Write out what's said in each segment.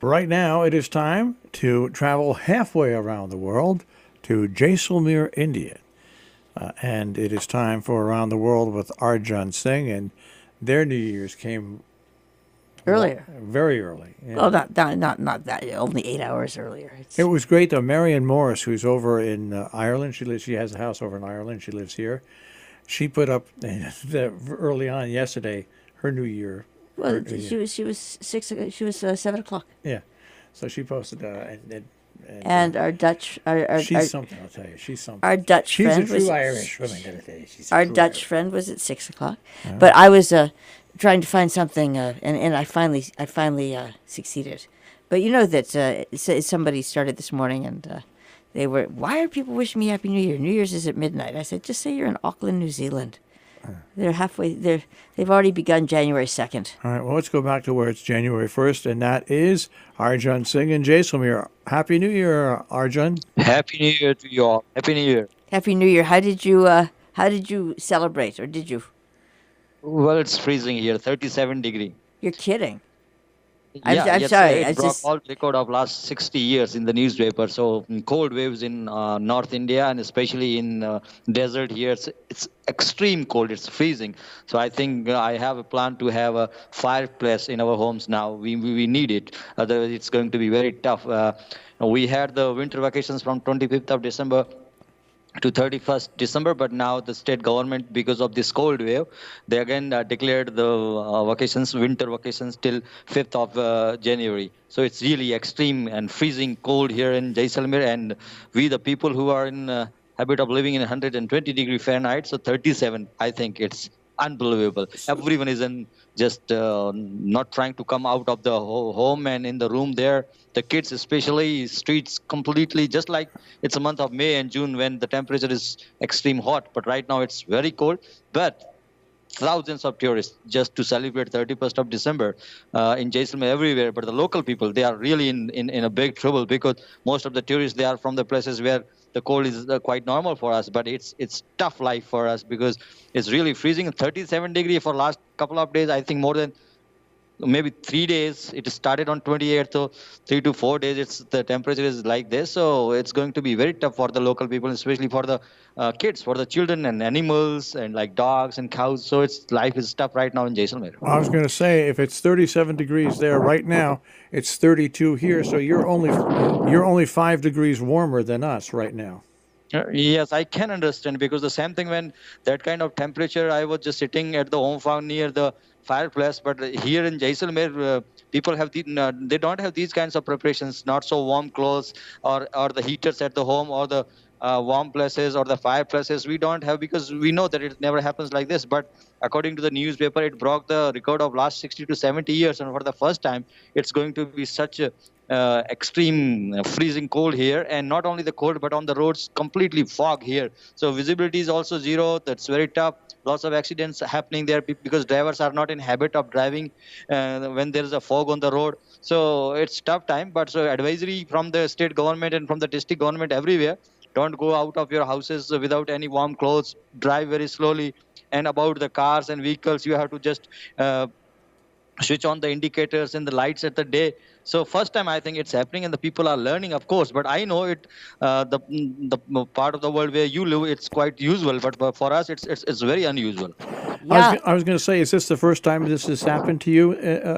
Right now, it is time to travel halfway around the world to Jaisalmer, India. And it is time for Around the World with Arjun Singh. And their New Year's came Earlier. very early. Well, Yeah. not that. Only 8 hours earlier. It It's was great, though. Marion Morris, who's over in Ireland, she has a house over in Ireland. She lives here. She put up early on yesterday her New Year. well. She was 6. She was 7 o'clock. Yeah. So she posted, and And our Dutch our she's something, I'll tell you. She's something. our Dutch She's a friend was true Irish woman, gotta tell you. She's a our true Dutch Irish. friend was at 6 o'clock. But I was trying to find something, and I finally succeeded. But you know that somebody started this morning, and they were, why are people wishing me Happy New Year? New Year's is at midnight. I said, just say you're in Auckland, New Zealand. They're halfway. They've already begun January 2nd. All right, well, let's go back to where it's January 1st, and that is Arjun Singh and Jaisalmer. Happy New Year, Arjun. Happy New Year to you all. Happy New Year. Happy New Year. How did you celebrate, or did you? Well, it's freezing here, 37 degree. You're kidding. I'm, Yeah, I'm yesterday sorry. I it broke just all record of last 60 years in the newspaper. So cold waves in North India and especially in desert here, it's extreme cold. It's freezing. So I think I have a plan to have a fireplace in our homes now. We need it. Otherwise, it's going to be very tough. We had the winter vacations from 25th of December to 31st December, but now the state government, because of this cold wave, they again declared the vacations, winter vacations, till 5th of January. So it's really extreme and freezing cold here in Jaisalmer, and we, the people who are in habit of living in 120-degree Fahrenheit, so 37, I think it's unbelievable. Everyone is in just not trying to come out of the home and in the room there. The kids, especially, streets completely just like it's a month of May and June when the temperature is extreme hot. But right now it's very cold. But thousands of tourists just to celebrate 31st of December in Jaisalmer everywhere. But the local people, they are really in a big trouble because most of the tourists, they are from the places where the cold is quite normal for us. But it's tough life for us because it's really freezing. 37-degree for last couple of days, I think more than maybe 3 days. It started on 28th, so 3 to 4 days it's the temperature is like this. So it's going to be very tough for the local people, especially for the kids, for the children and animals and like dogs and cows. So it's life is tough right now in Jaisalmer. I was going to say, if it's 37 degrees there right now, it's 32 here, so you're only 5 degrees warmer than us right now. Yes, I can understand because the same thing when that kind of temperature, I was just sitting at the home farm near the fireplace. But here in Jaisalmer, people have they don't have these kinds of preparations, not so warm clothes or the heaters at the home or the warm places or the fireplaces. We don't have because we know that it never happens like this. But according to the newspaper, it broke the record of last 60 to 70 years, and for the first time, it's going to be such a extreme freezing cold here, and not only the cold but on the roads completely fog here, so visibility is also zero. That's very tough. Lots of accidents happening there because drivers are not in habit of driving when there is a fog on the road. So it's tough time, but so advisory from the state government and from the district government everywhere: don't go out of your houses without any warm clothes, drive very slowly. And about the cars and vehicles, you have to just uh, switch on the indicators and the lights at the day. So first time I think it's happening, and the people are learning, of course. But I know it, the part of the world where you live, it's quite usual. But for us, it's very unusual. yeah, I was going to say, is this the first time this has happened to you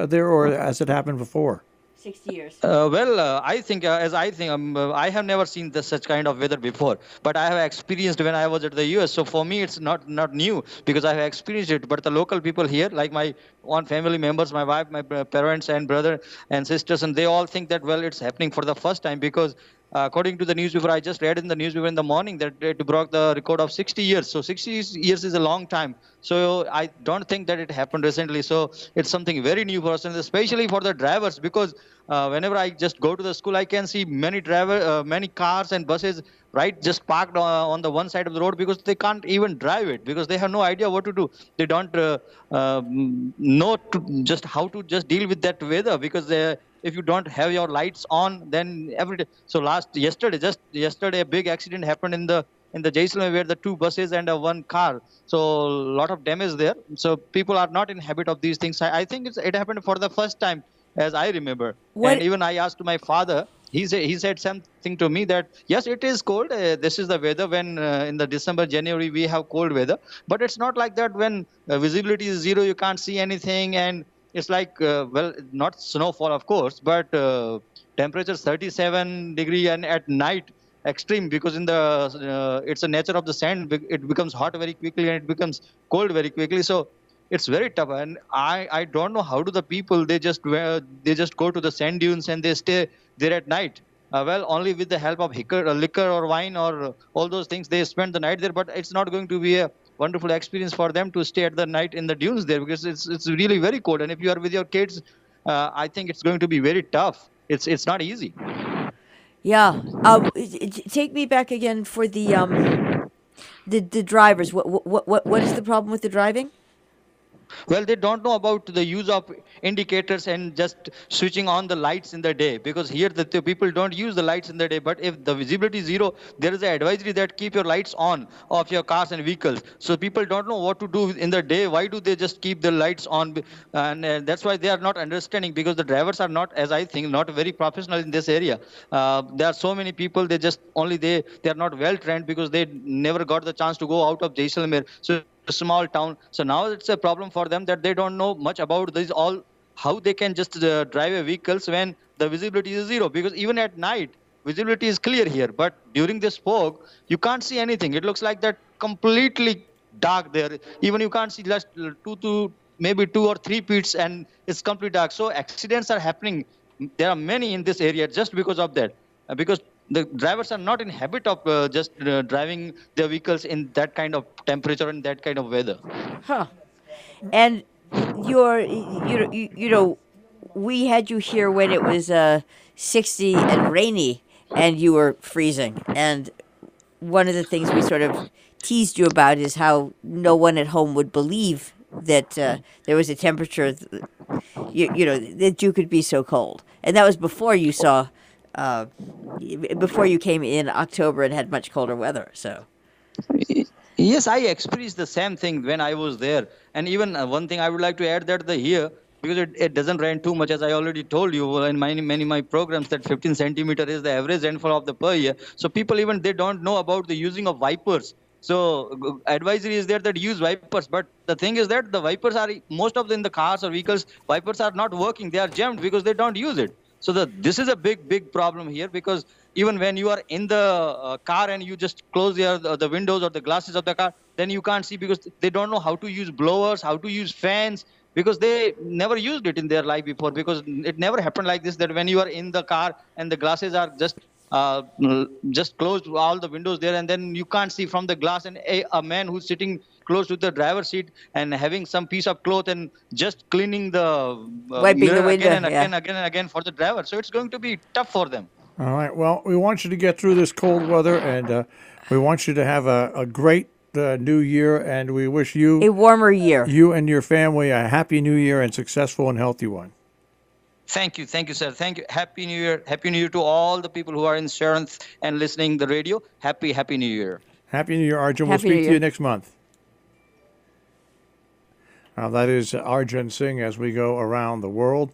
there, or has it happened before? 60 years. I think, as I think, I have never seen this such kind of weather before, but I have experienced when I was at the US. So for me, it's not new because I have experienced it. But the local people here, like my one family members, my wife, my parents, and brother and sisters, and they all think that well, it's happening for the first time because. According to the newspaper, I just read in the newspaper in the morning that it broke the record of 60 years. So 60 years is a long time. So I don't think that it happened recently. So it's something very new for us, and especially for the drivers, because whenever I just go to the school, I can see many cars and buses, right, just parked on the one side of the road because they can't even drive it because they have no idea what to do. They don't know just how to just deal with that weather because if you don't have your lights on, then every day. So just yesterday, a big accident happened in the Jaisalmer where the two buses and one car. So a lot of damage there. So people are not in habit of these things. I think it happened for the first time as I remember. And What? even I asked my father. He said something to me that yes, it is cold. This is the weather when in the December, January we have cold weather, but it's not like that when visibility is zero, you can't see anything, and it's like well, not snowfall of course, but temperature 37 degree, and at night extreme, because in the it's a nature of the sand, it becomes hot very quickly and it becomes cold very quickly. So it's very tough, and I don't know how do the people, they just go to the sand dunes and they stay there at night. Well, only with the help of liquor or wine or all those things they spend the night there, but it's not going to be a wonderful experience for them to stay at the night in the dunes there, because it's really very cold, and if you are with your kids, I think it's going to be very tough. It's not easy. Yeah. Take me back again for the drivers. What is the problem with the driving? Well, they don't know about the use of indicators and just switching on the lights in the day, because here the people don't use the lights in the day. But if the visibility is zero, there is an advisory that keep your lights on of your cars and vehicles. So people don't know what to do in the day. Why do they just keep the lights on? And that's why they are not understanding, because the drivers are not, as I think, not very professional in this area. There are so many people, they just only they are not well trained, because they never got the chance to go out of Jaisalmer. So a small town. So now it's a problem for them that they don't know much about this all, how they can just drive a vehicles when the visibility is zero. Because even at night, visibility is clear here, but during this fog, you can't see anything. It looks like that completely dark there. Even you can't see just two to maybe 2 or 3 feet, and it's completely dark. So accidents are happening. There are many in this area just because of that. Because the drivers are not in habit of just driving their vehicles in that kind of temperature and that kind of weather. Huh. And you know, we had you here when it was 60 and rainy, and you were freezing. And one of the things we sort of teased you about is how no one at home would believe that there was a temperature, you know, that you could be so cold. And that was before you saw, uh, before you came in October and had much colder weather. So, Yes, I experienced the same thing when I was there. And even one thing I would like to add, that the here, because it doesn't rain too much, as I already told you in many my programs, that 15 centimeter is the average rainfall of the per year. So people, even they don't know about the using of wipers. So advisory is there that use wipers, but the thing is that the wipers are, most of the in the cars or vehicles, wipers are not working. They are jammed because they don't use it. So this is a big problem here, because even when you are in the car and you just close the windows or the glasses of the car, then you can't see, because they don't know how to use blowers, how to use fans, because they never used it in their life before. Because it never happened like this, that when you are in the car and the glasses are just closed all the windows there, and then you can't see from the glass, and a man who's sitting close to the driver's seat and having some piece of cloth and just cleaning the wiping the mirror again window, and yeah. again, again and again for the driver. So it's going to be tough for them. All right. Well, we want you to get through this cold weather, and we want you to have a great new year, and we wish A warmer year. you and your family a happy new year and successful and healthy one. Thank you, sir. Thank you. Happy New Year to all the people who are in insurance and listening the radio. Happy New Year. Happy New Year, Arjun. We'll Happy New speak to Year. you next month. That is Arjun Singh as we go around the world.